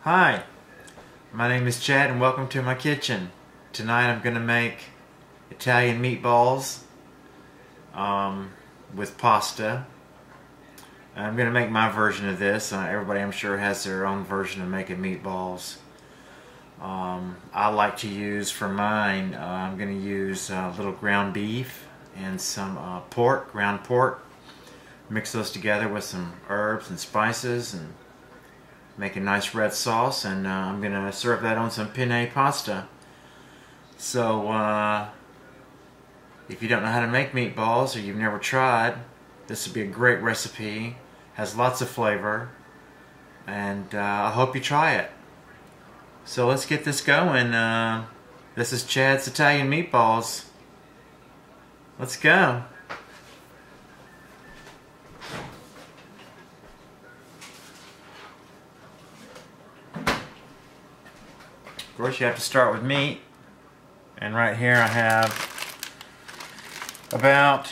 Hi, my name is Chad and welcome to my kitchen. Tonight I'm going to make Italian meatballs with pasta. I'm going to make my version of this. Everybody I'm sure has their own version of making meatballs. I like to use for mine, I'm going to use a little ground beef and some ground pork. Mix those together with some herbs and spices and make a nice red sauce, and I'm going to serve that on some penne pasta. So if you don't know how to make meatballs or you've never tried, this would be a great recipe. Has lots of flavor, and I hope you try it. So let's get this going. This is Chad's Italian Meatballs. Let's go. Of course, you have to start with meat, and right here I have about,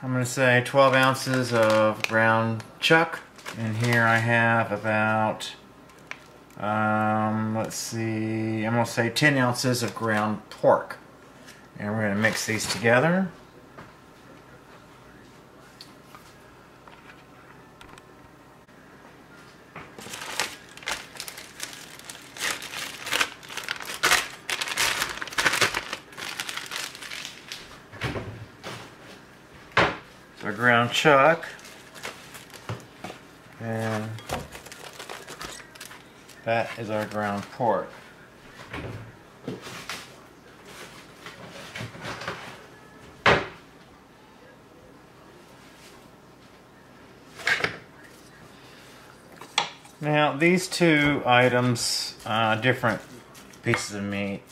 I'm going to say 12 ounces of ground chuck, and here I have about, let's see, I'm going to say 10 ounces of ground pork, and we're going to mix these together. Our ground chuck, and that is our ground pork. Now these two items, different pieces of meat,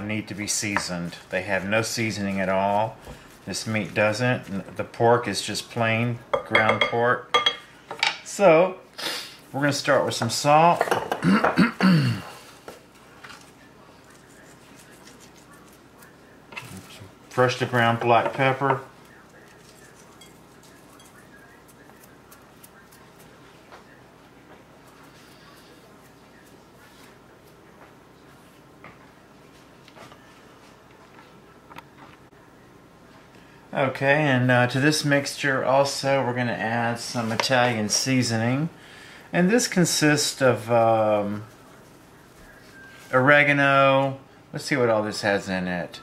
need to be seasoned. They have no seasoning at all. This meat doesn't. The pork is just plain ground pork. So we're going to start with some salt. Fresh to ground black pepper. Okay, and to this mixture also we're going to add some Italian seasoning, and this consists of oregano. Let's see what all this has in it.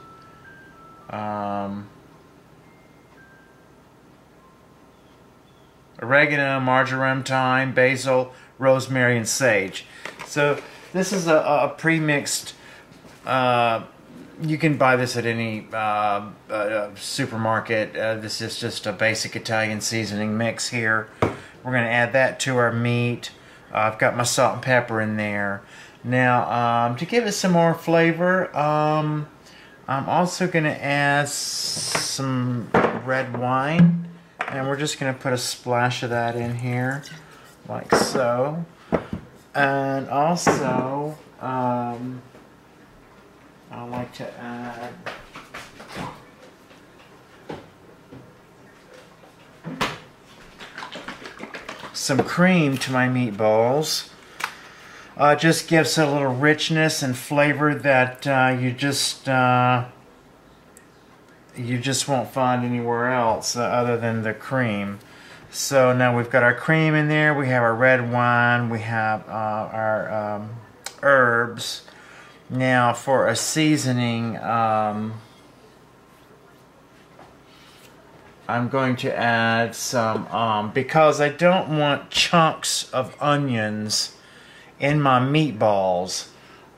Oregano, marjoram, thyme, basil, rosemary, and sage. So this is a pre-mixed, you can buy this at any supermarket. This is just a basic Italian seasoning mix here. We're going to add that to our meat. I've got my salt and pepper in there. Now, to give it some more flavor, I'm also going to add some red wine. And we're just going to put a splash of that in here, like so. And also, I like to add some cream to my meatballs. Just gives it a little richness and flavor that you just won't find anywhere else other than the cream. So now we've got our cream in there, we have our red wine, we have our herbs. Now for a seasoning, I'm going to add some, because I don't want chunks of onions in my meatballs,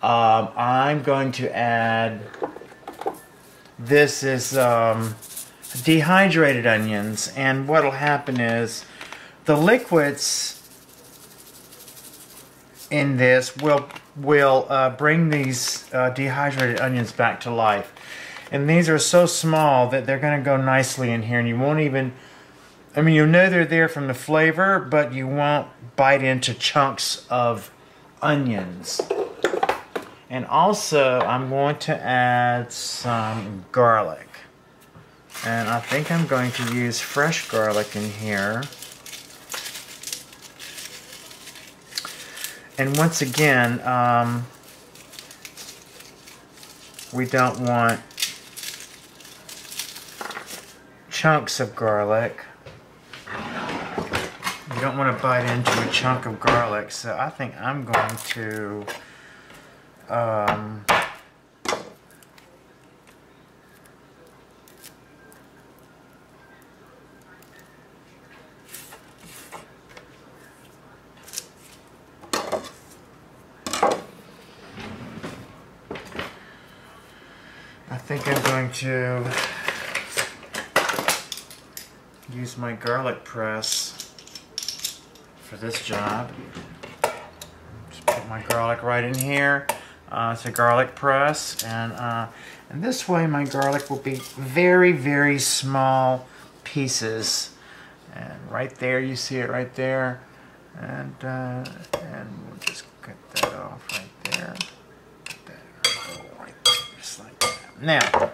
I'm going to add, this is dehydrated onions, and what will happen is the liquids in this will bring these dehydrated onions back to life. And these are so small that they're going to go nicely in here, and you won't even, I mean, you'll know they're there from the flavor, but you won't bite into chunks of onions. And also, I'm going to add some garlic. And I think I'm going to use fresh garlic in here. And once again, we don't want chunks of garlic. You don't want to bite into a chunk of garlic, so I think I'm going to use my garlic press for this job. Just put my garlic right in here. It's a garlic press, and this way my garlic will be very, very small pieces. And right there, you see it right there, and we'll just cut that off right there. Put that right there, just like that. Now.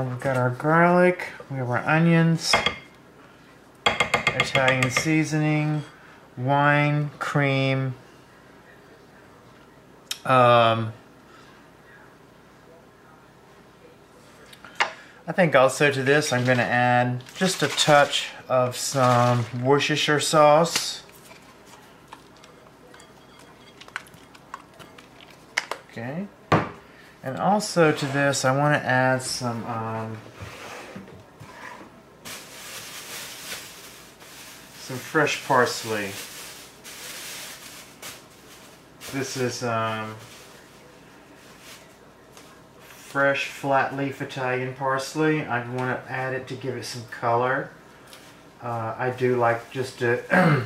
We've got our garlic, we have our onions, Italian seasoning, wine, cream, I think also to this I'm going to add just a touch of some Worcestershire sauce. Okay. And also to this, I want to add some fresh parsley. This is fresh flat leaf Italian parsley. I want to add it to give it some color. I do like just to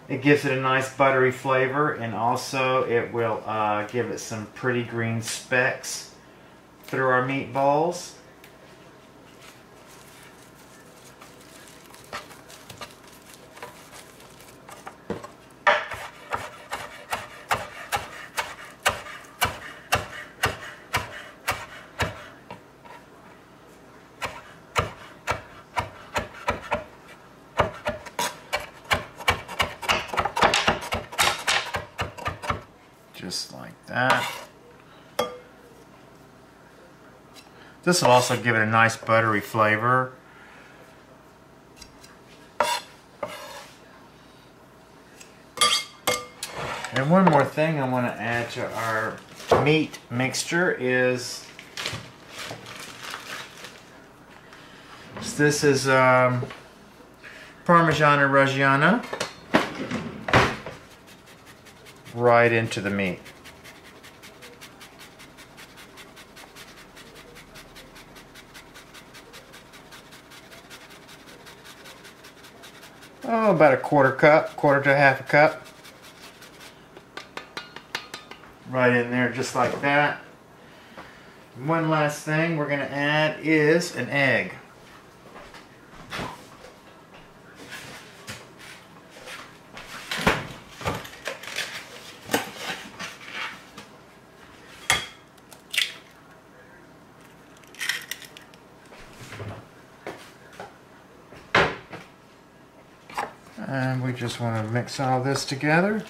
it gives it a nice buttery flavor, and also it will give it some pretty green specks through our meatballs. Just like that. This will also give it a nice buttery flavor. And one more thing I want to add to our meat mixture is this is Parmesan and Reggiano. Right into the meat. Oh, about a quarter to a half a cup. Right in there, just like that. One last thing we're going to add is an egg. And we just want to mix all this together.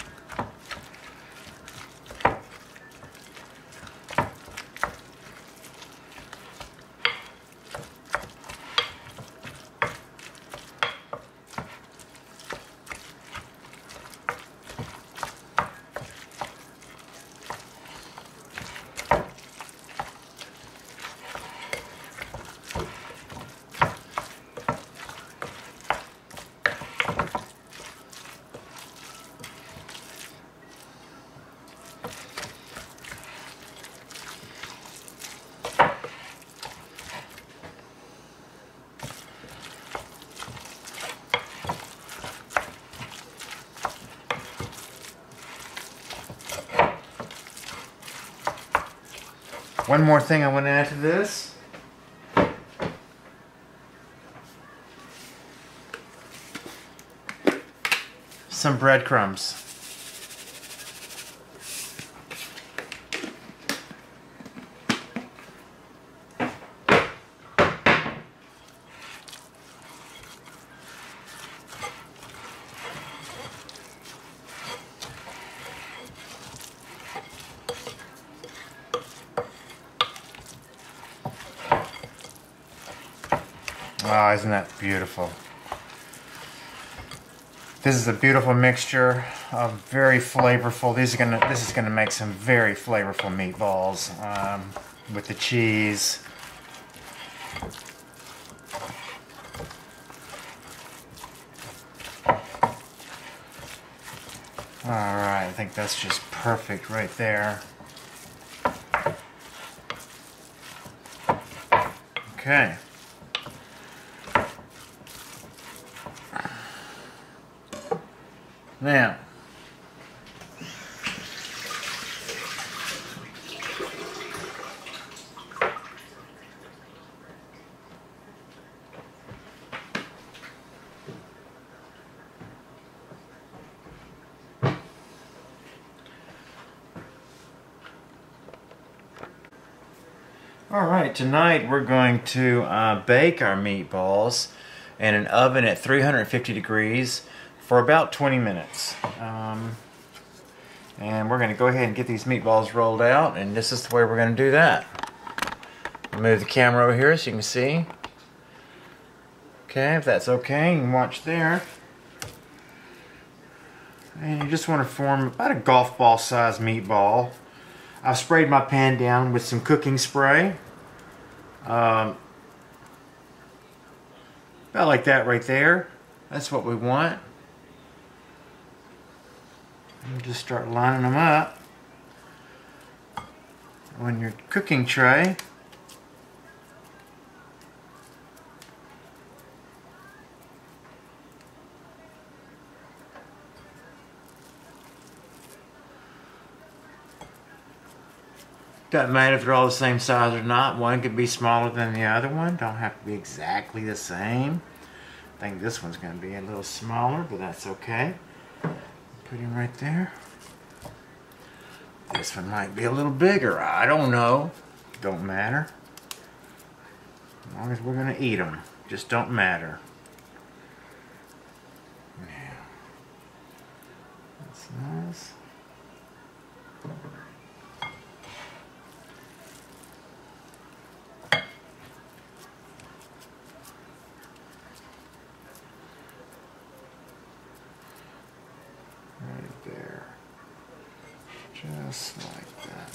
One more thing I want to add to this. Some breadcrumbs. Oh, isn't that beautiful? This is a beautiful mixture of very flavorful. This is gonna make some very flavorful meatballs with the cheese. All right, I think that's just perfect right there. Okay. Now, all right, tonight we're going to bake our meatballs in an oven at 350 degrees for about 20 minutes. And we're going to go ahead and get these meatballs rolled out, and this is the way we're going to do that. I'll move the camera over here so you can see. Okay, if that's okay, you can watch there. And you just want to form about a golf ball size meatball. I've sprayed my pan down with some cooking spray. About like that right there. That's what we want. And just start lining them up on your cooking tray. Doesn't matter if they're all the same size or not. One could be smaller than the other one. Don't have to be exactly the same. I think this one's going to be a little smaller, but that's okay. Put him right there. This one might be a little bigger. I don't know. Don't matter. As long as we're going to eat them. Just don't matter. Now, that's nice. Right there. Just like that.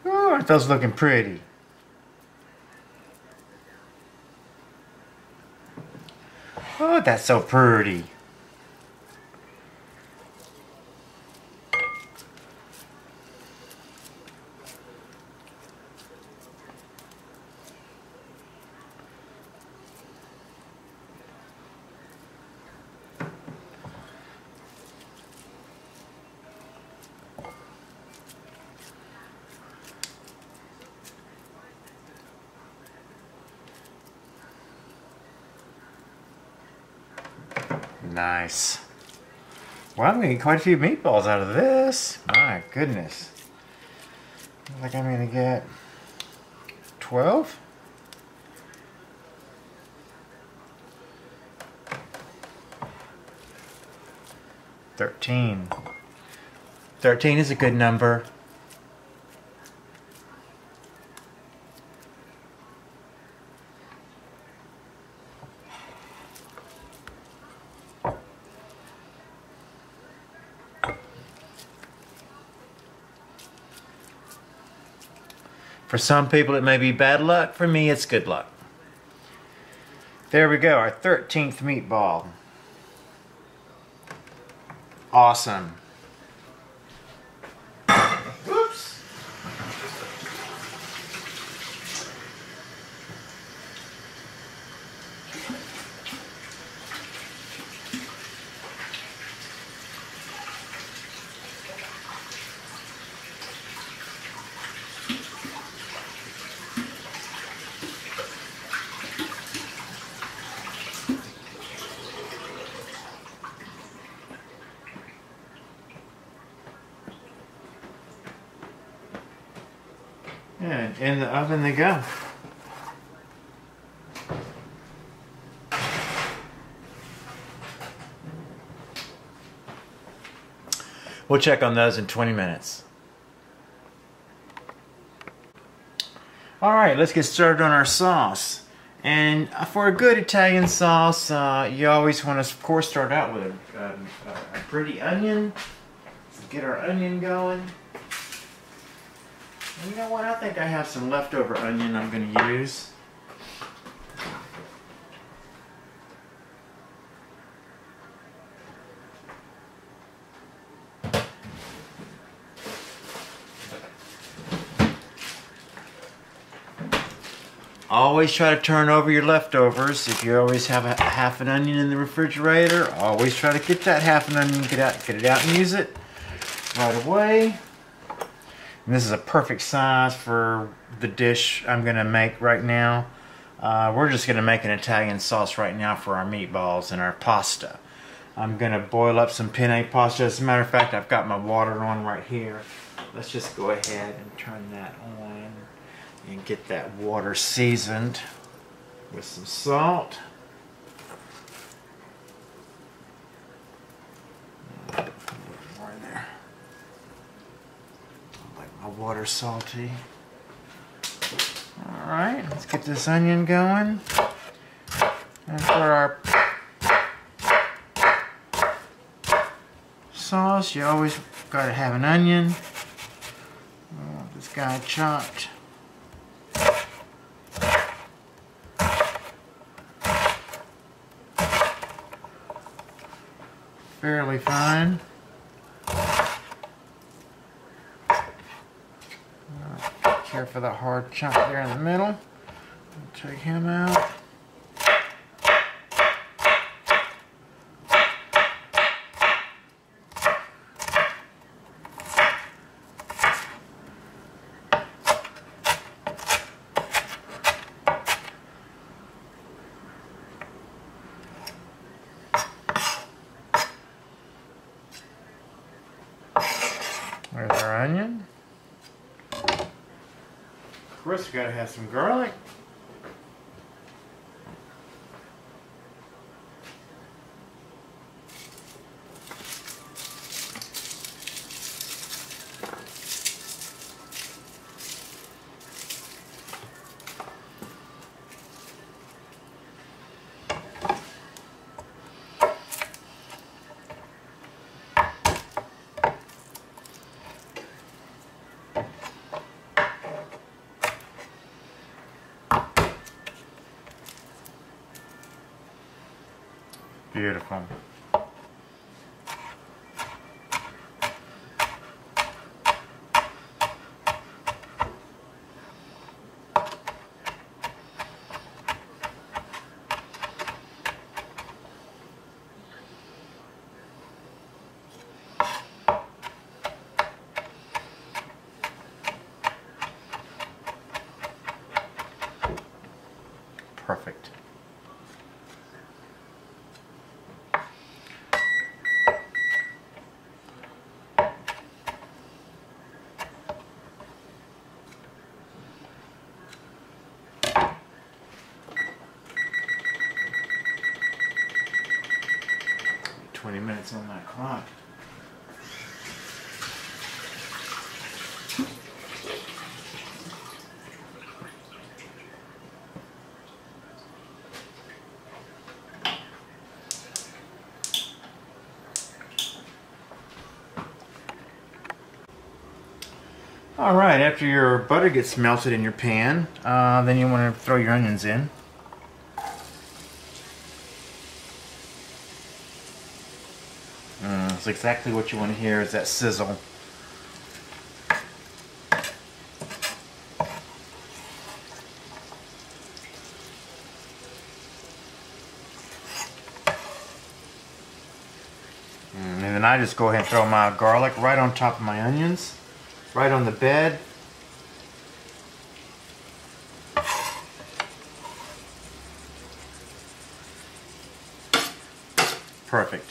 Oh, aren't those looking pretty? Oh, that's so pretty. Nice. Well, I'm going to get quite a few meatballs out of this. My goodness. Looks like I'm going to get 12? $13. 13 is a good number. For some people it may be bad luck. For me it's good luck. There we go, our 13th meatball. Awesome. Whoops. And in the oven they go. We'll check on those in 20 minutes. Alright, let's get started on our sauce. And for a good Italian sauce, you always want to, of course, start out with a pretty onion. Let's get our onion going. And you know what? I think I have some leftover onion I'm going to use. Always try to turn over your leftovers. If you always have a half an onion in the refrigerator, always try to get that half an onion, get it out and use it right away. And this is a perfect size for the dish I'm going to make right now. We're just going to make an Italian sauce right now for our meatballs and our pasta. I'm going to boil up some penne pasta. As a matter of fact, I've got my water on right here. Let's just go ahead and turn that on and get that water seasoned with some salt. Put a little more in there. I like my water salty. Alright, let's get this onion going. And for our sauce, you always got to have an onion. This guy chopped. Fairly fine. Care for the hard chunk there in the middle. I'll take him out. There's our onion. Of course, we gotta have some garlic. Beautiful. Perfect. Minutes on that clock. All right, after your butter gets melted in your pan, then you want to throw your onions in. That's exactly what you want to hear, is that sizzle. And then I just go ahead and throw my garlic right on top of my onions, right on the bed. Perfect.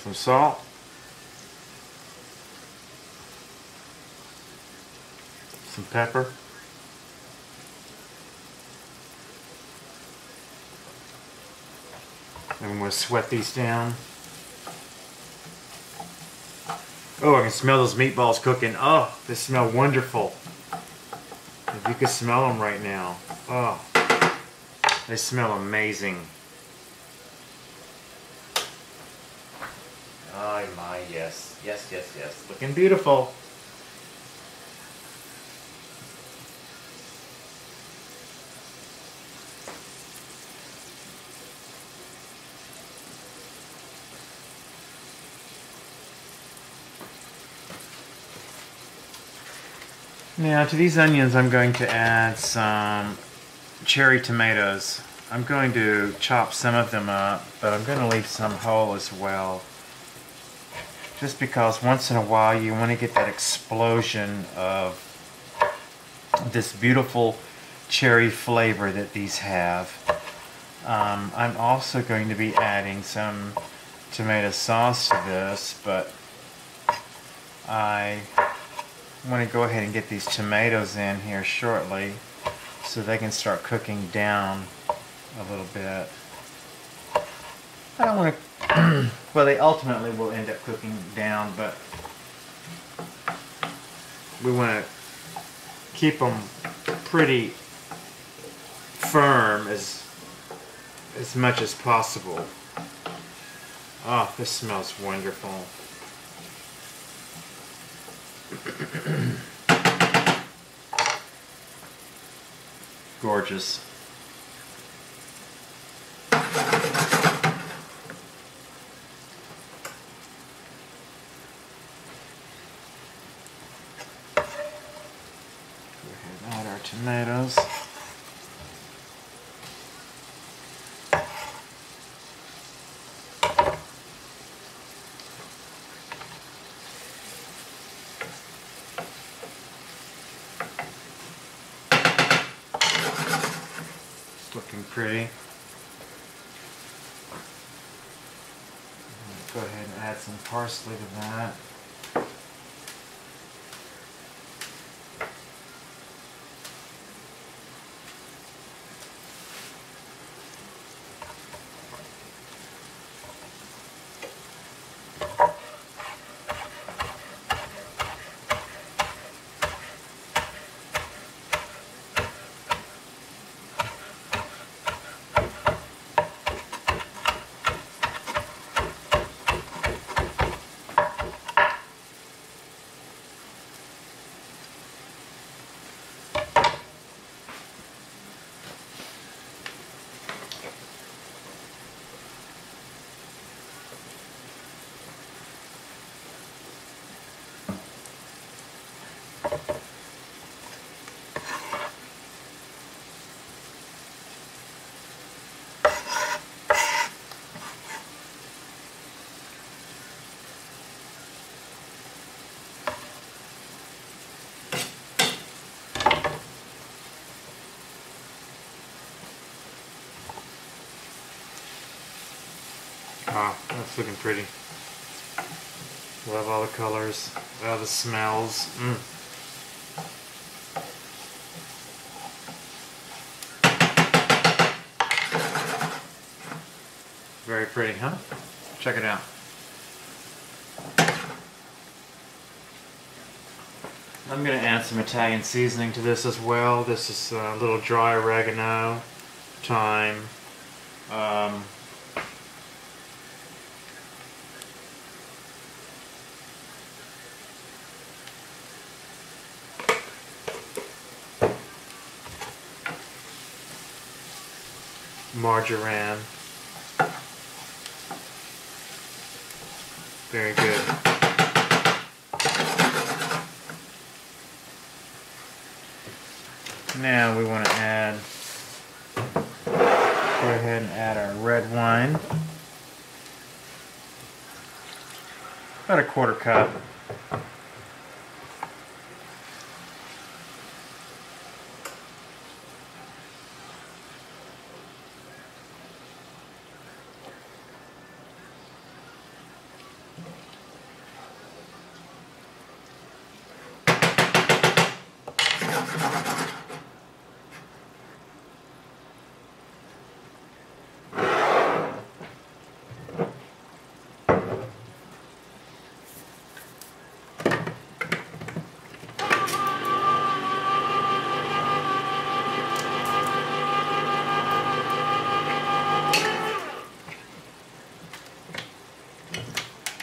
Some salt. Some pepper. And we'll sweat these down. Oh, I can smell those meatballs cooking. Oh, they smell wonderful. If you could smell them right now. Oh, they smell amazing. Oh my, yes. Yes, yes, yes. Looking beautiful. Now to these onions I'm going to add some cherry tomatoes. I'm going to chop some of them up, but I'm going to leave some whole as well. Just because once in a while you want to get that explosion of this beautiful cherry flavor that these have. I'm also going to be adding some tomato sauce to this, but I want to go ahead and get these tomatoes in here shortly so they can start cooking down a little bit. I don't want to, well, they ultimately will end up cooking down, but we want to keep them pretty firm as much as possible. Oh, this smells wonderful. Gorgeous. Go ahead and add our tomatoes. Looking pretty. Go ahead and add some parsley to that. Ah, that's looking pretty. Love all the colors. Love the smells. Very pretty, huh? Check it out. I'm going to add some Italian seasoning to this as well. This is a little dry oregano, thyme, margarine. Very good. Now we want to add, go ahead and add our red wine. About a quarter cup.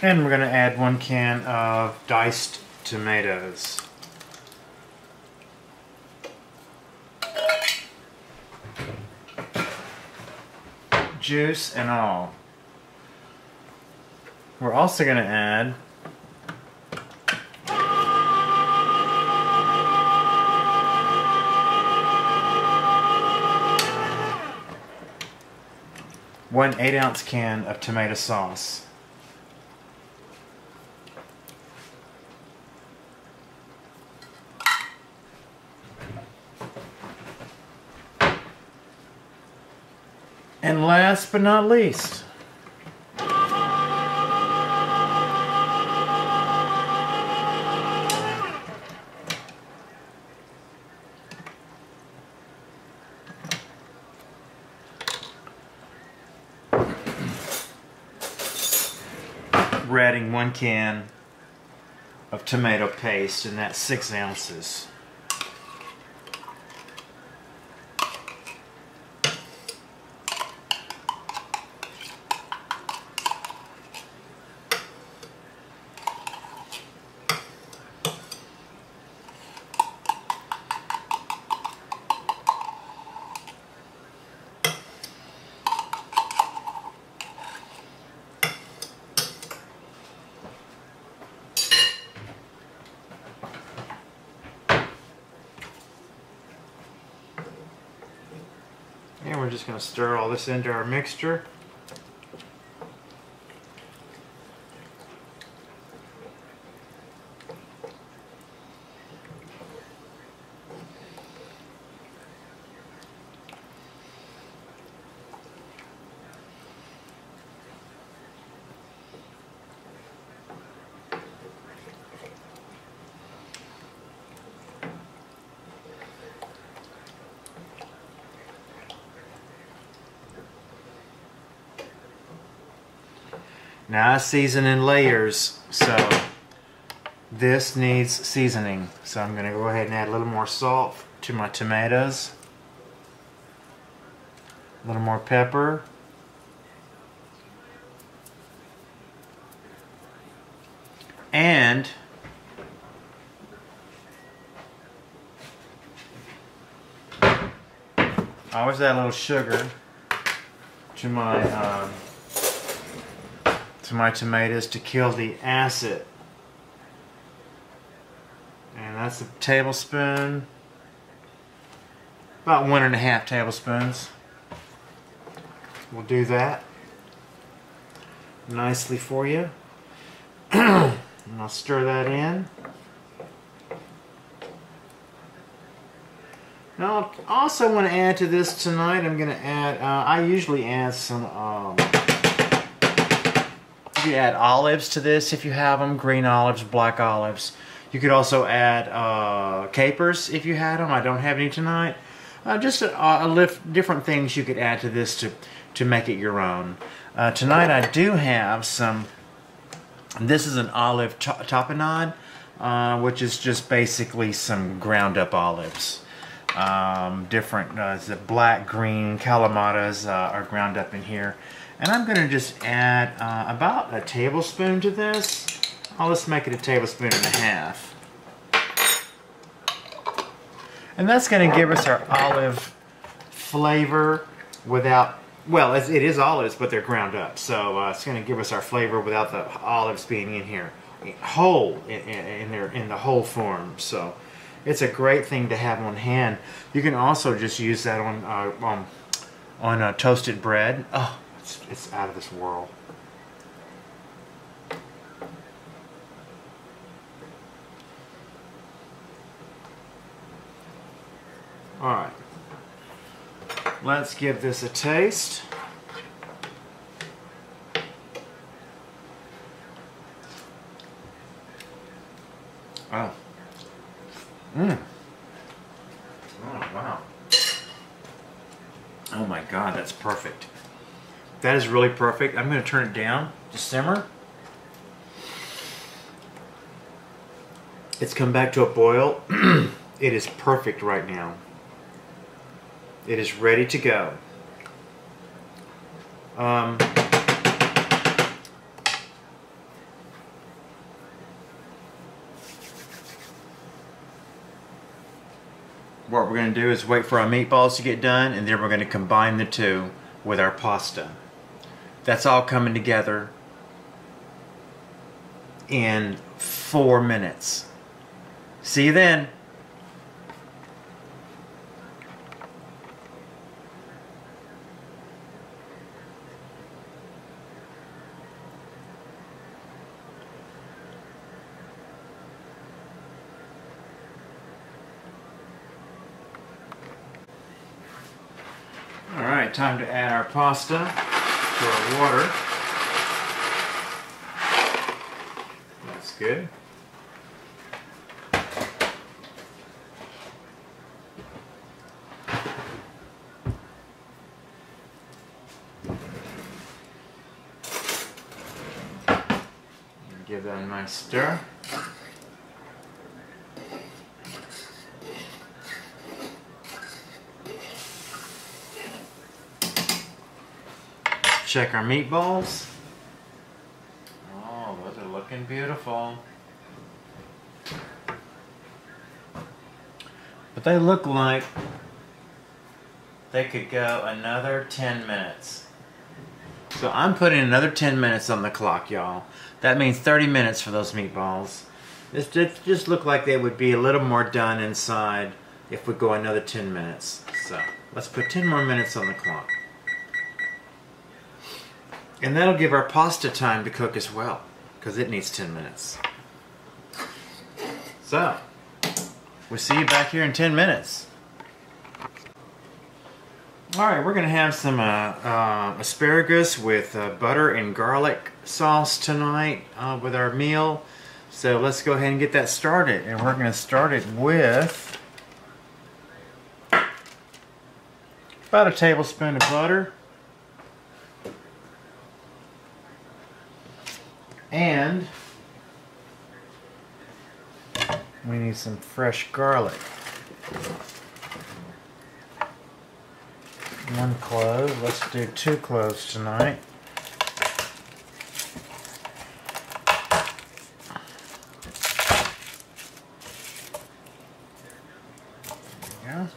And we're going to add 1 can of diced tomatoes. Juice and all. We're also going to add one 8-ounce can of tomato sauce. And last but not least, we're adding 1 can of tomato paste, and that's 6 ounces. And we're just going to stir all this into our mixture. Now I season in layers, so this needs seasoning. So I'm going to go ahead and add a little more salt to my tomatoes, a little more pepper, and I always add a little sugar to my tomatoes to kill the acid. And that's a tablespoon, about 1.5 tablespoons. We'll do that nicely for you. And I'll stir that in. Now I also want to add to this tonight, I'm going to add, I usually add some you add olives to this if you have them, green olives, black olives. You could also add capers if you had them. I don't have any tonight. Just different things you could add to this to make it your own. Tonight I do have some, this is an olive tapenade, which is just basically some ground up olives. Different, the black, green, calamatas are ground up in here. And I'm going to just add about a tablespoon to this. Let's make it a tablespoon and a half. And that's going to give us our olive flavor without, well, it is olives, but they're ground up. So it's going to give us our flavor without the olives being in here, whole, in the whole form. So it's a great thing to have on hand. You can also just use that on toasted bread. Oh, it's out of this world. Alright, let's give this a taste. Oh. Oh, wow. Oh my God, that's perfect. That is really perfect. I'm going to turn it down to simmer. It's come back to a boil. It is perfect right now. It is ready to go. what we're going to do is wait for our meatballs to get done, and then we're going to combine the two with our pasta. That's all coming together in 4 minutes. See you then. Alright, time to add our pasta to our water. That's good. Give that a nice stir. Check our meatballs. Oh, those are looking beautiful. But they look like they could go another 10 minutes. So I'm putting another 10 minutes on the clock, y'all. That means 30 minutes for those meatballs. This just look like they would be a little more done inside if we go another 10 minutes. So let's put 10 more minutes on the clock. And that'll give our pasta time to cook as well, because it needs 10 minutes. So, we'll see you back here in 10 minutes. Alright, we're going to have some asparagus with butter and garlic sauce tonight with our meal. So let's go ahead and get that started. And we're going to start it with about a tablespoon of butter. And we need some fresh garlic. 1 clove. Let's do 2 cloves tonight. There we go.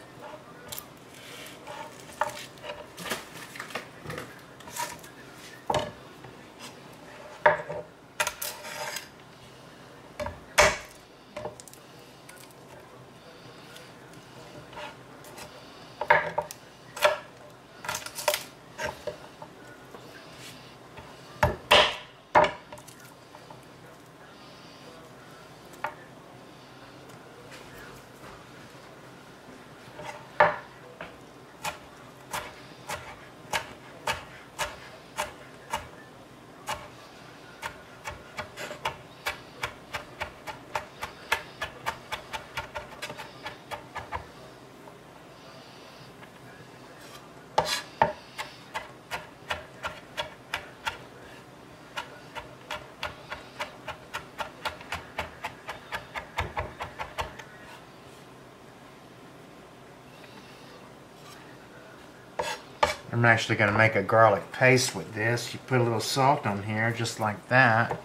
I'm actually going to make a garlic paste with this. You put a little salt on here, just like that.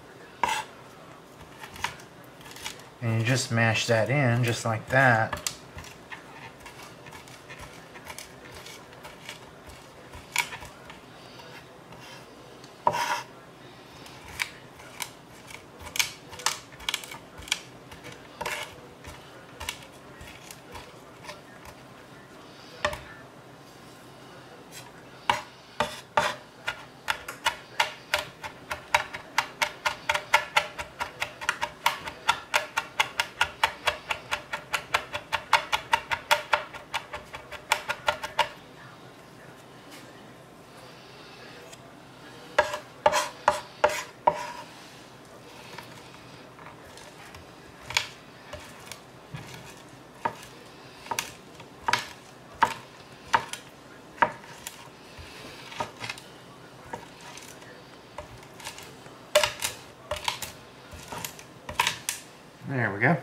And you just mash that in, just like that. There we go.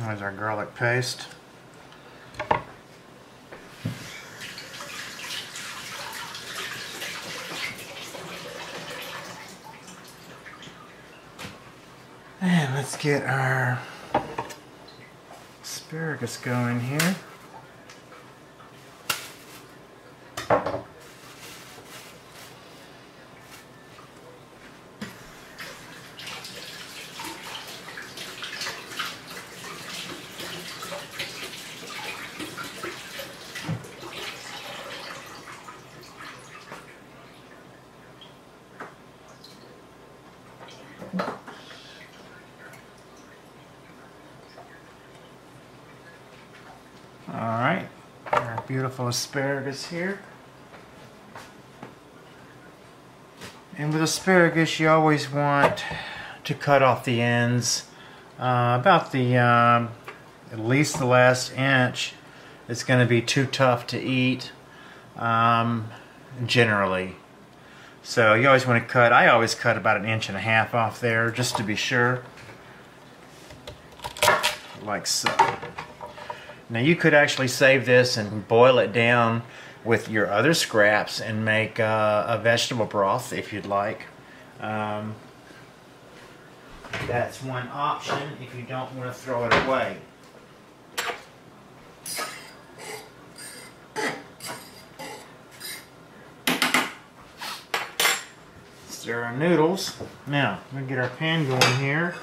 There's our garlic paste. Let's get our asparagus going here. Alright, our beautiful asparagus here. And with asparagus you always want to cut off the ends about the at least the last inch. It's going to be too tough to eat generally. So you always want to cut, I always cut about 1.5 inches off there just to be sure. Like so. Now you could actually save this and boil it down with your other scraps and make a vegetable broth if you'd like. That's one option if you don't want to throw it away. Stir our noodles. Now, we're going to get our pan going here.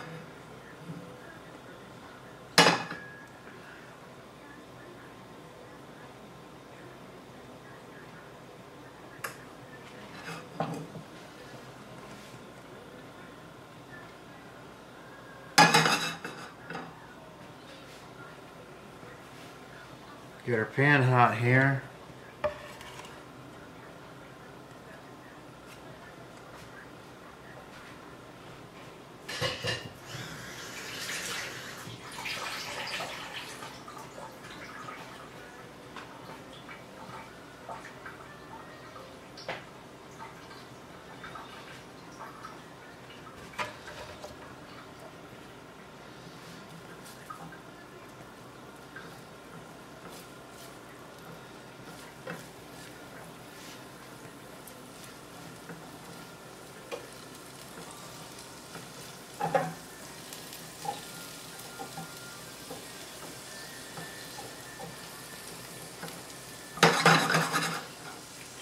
Get our pan hot here.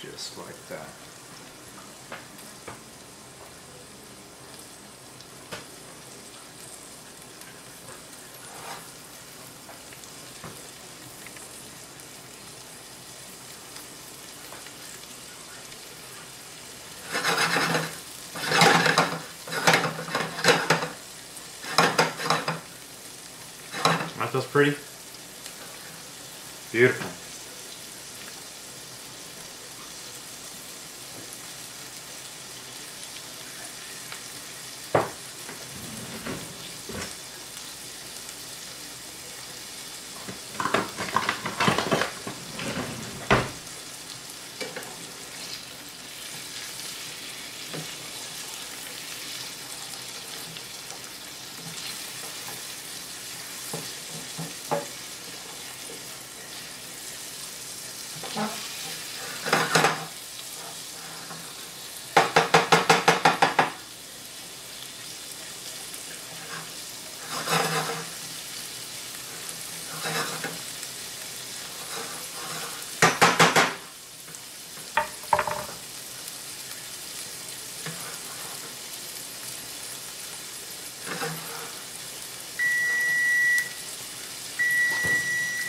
Just like that. Aren't those pretty? Beautiful.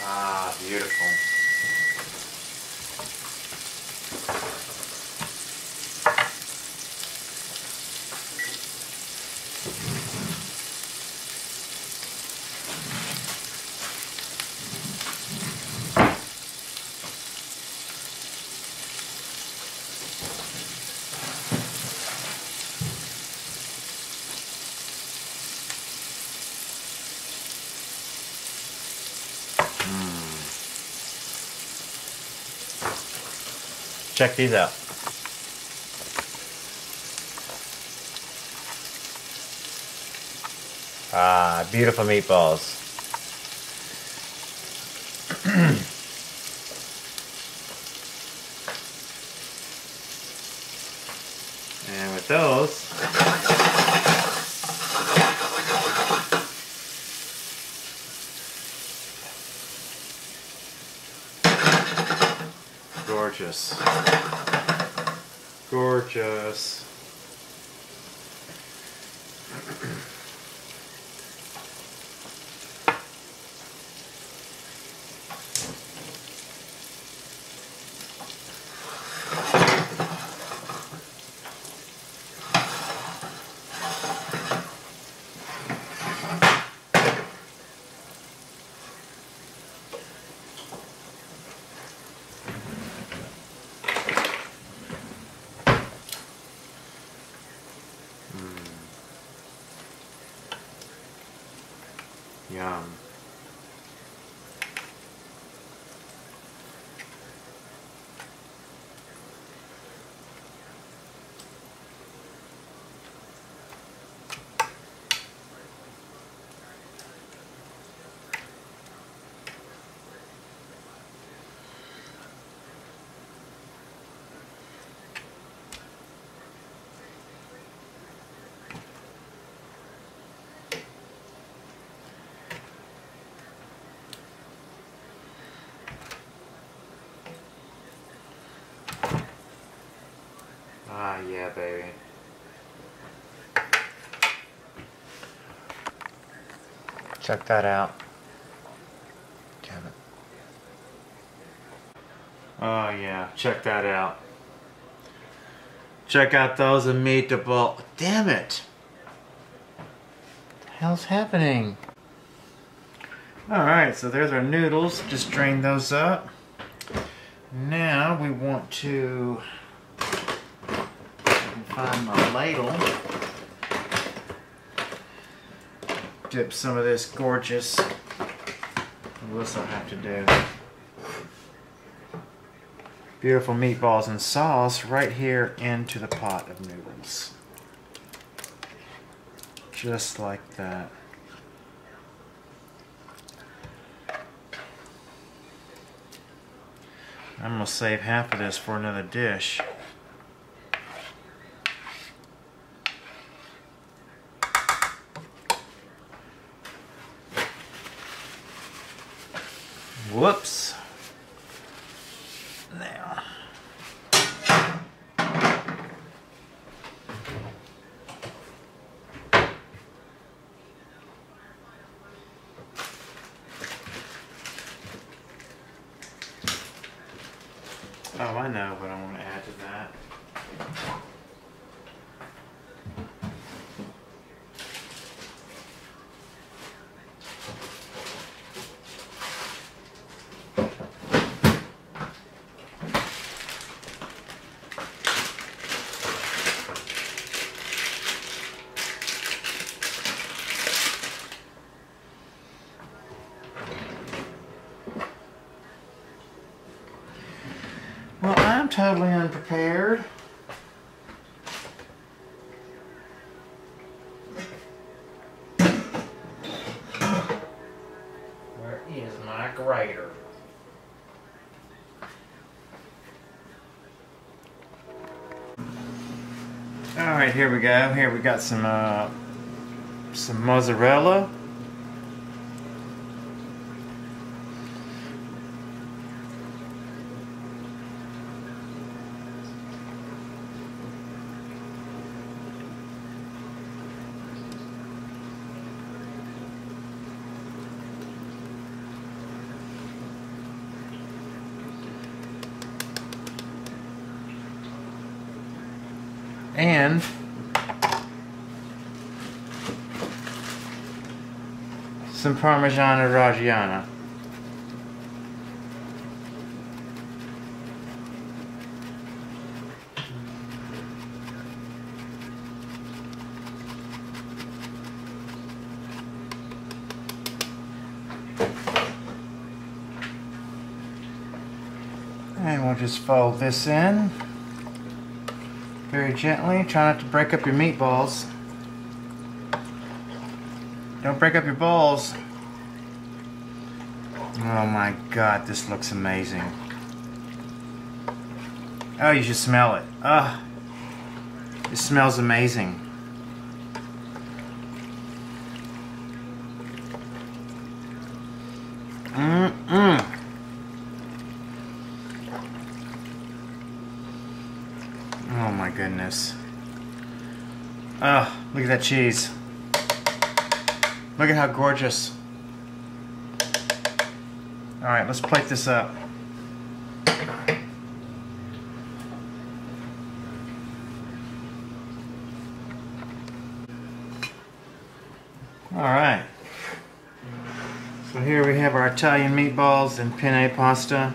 Ah, beautiful. Check these out. Ah, beautiful meatballs. And with those, gorgeous. Gorgeous. Yum. Ah, yeah, baby. Check that out. Damn it. Oh, yeah. Check that out. Check out those meatballs. Damn it. What the hell's happening? Alright, so there's our noodles. Just drain those up. Now we want to find my ladle. Dip some of this gorgeous, what's I have to do? Beautiful meatballs and sauce right here into the pot of noodles. Just like that. I'm gonna save half of this for another dish. Whoops. Now. Oh, I know what I want to add to that. Well, I'm totally unprepared. Where is my grater? Alright, here we go. Here we got some mozzarella. And some Parmigiano Reggiano. And we'll just fold this in very gently. Try not to break up your meatballs. Don't break up your balls. Oh my God, this looks amazing. Oh, you should smell it. Ah, it smells amazing. Oh my goodness. Oh, look at that cheese. Look at how gorgeous. Alright, let's plate this up. Alright. So here we have our Italian meatballs and penne pasta.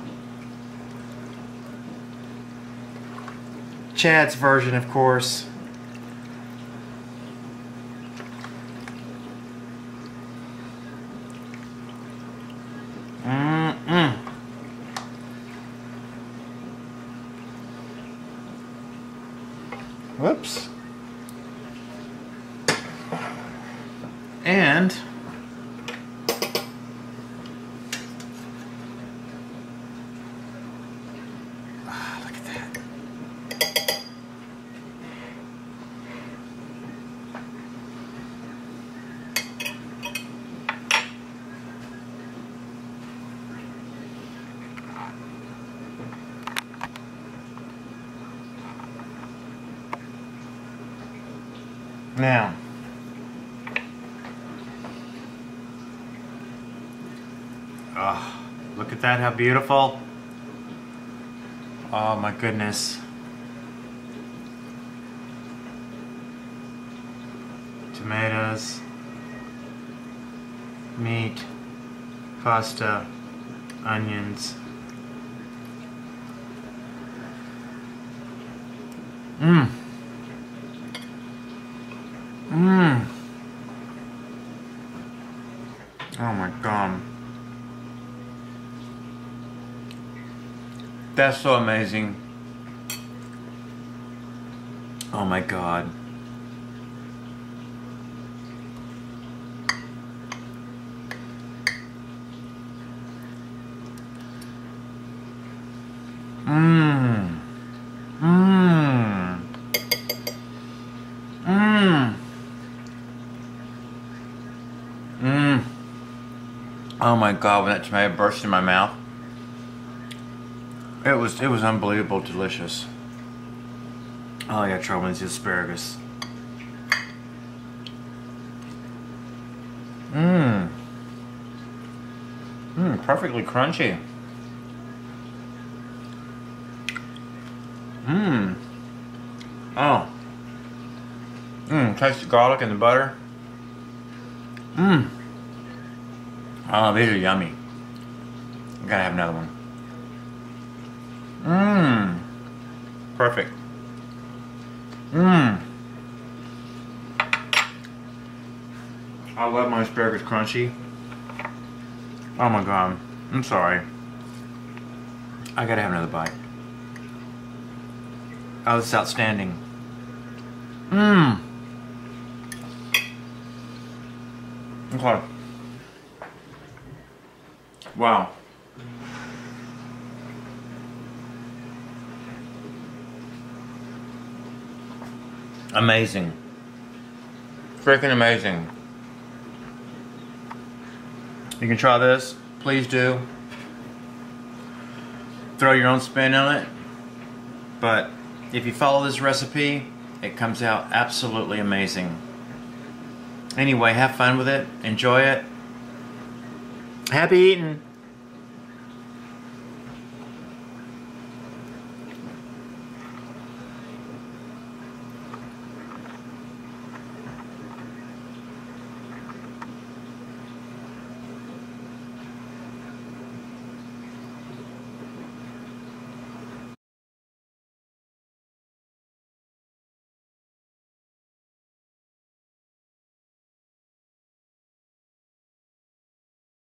Chad's version, of course. Whoops. And look at that. Now, oh, look at that, how beautiful. Oh my goodness. Tomatoes, meat, pasta, onions. Mmm. Mmm. Oh my God. That's so amazing. Oh my God. Mmm. Mmm. Mmm. Mmm. Oh my God, when that tomato burst in my mouth. It was unbelievable delicious. Oh, I got trouble with the asparagus. Mmm. Mmm, perfectly crunchy. Mmm. Oh. Mmm, taste the garlic and the butter. Mmm. Oh, these are yummy. I gotta have another one. Mmm. Perfect. Mmm. I love my asparagus crunchy. Oh my God. I'm sorry. I gotta have another bite. Oh, this is outstanding. Mmm. Okay. Wow. Amazing. Freaking amazing. You can try this. Please do. Throw your own spin on it. But if you follow this recipe, it comes out absolutely amazing. Anyway, have fun with it. Enjoy it. Happy eating.